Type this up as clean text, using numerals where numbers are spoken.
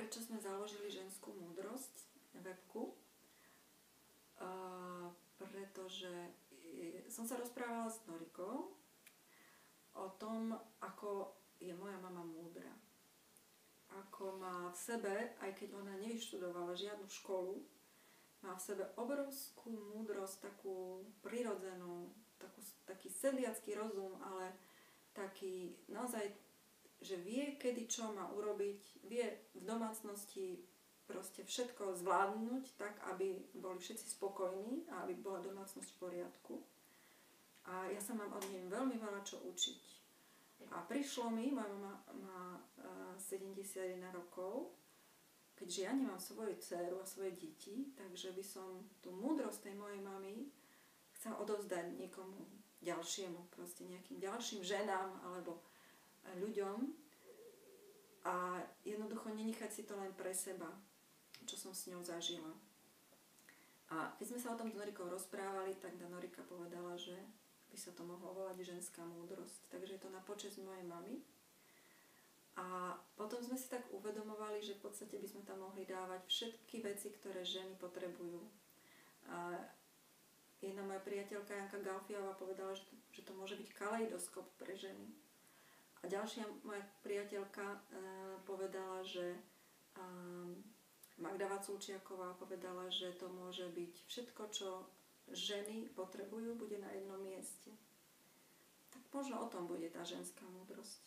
prečo sme založili Ženskú múdrosť webku. Pretože som sa rozprávala s Norikou o tom, ako je moja mama múdra. Ako má v sebe, aj keď ona nevyštudovala žiadnu školu, má v sebe obrovskú múdrosť, takú prirodzenú, taký sedliacky rozum, ale taký naozaj, že vie, kedy čo má urobiť, vie v domácnosti proste všetko zvládnuť tak, aby boli všetci spokojní a aby bola domácnosť v poriadku. A ja sa mám od nej veľmi veľa čo učiť. A prišlo mi, moja mama má 71 rokov, keďže ja nemám svoju dceru a svoje deti, takže by som tú múdrosť tej mojej mamy chcela odovzdať niekomu ďalšiemu, proste nejakým ďalším ženám alebo ľuďom a jednoducho nenechať si to len pre seba, čo som s ňou zažila. A keď sme sa o tom s Norikou rozprávali, tak Norika povedala, že by sa to mohlo volať ženská múdrosť. Takže je to na počesť mojej mamy. A potom sme si tak uvedomovali, že v podstate by sme tam mohli dávať všetky veci, ktoré ženy potrebujú. A jedna moja priateľka Janka Galfiová povedala, že to môže byť kaleidoskop pre ženy. A ďalšia moja priateľka povedala, že Magda Vaculčiaková povedala, že to môže byť všetko, čo ženy potrebujú, bude na jednom mieste. Tak možno o tom bude tá ženská múdrosť.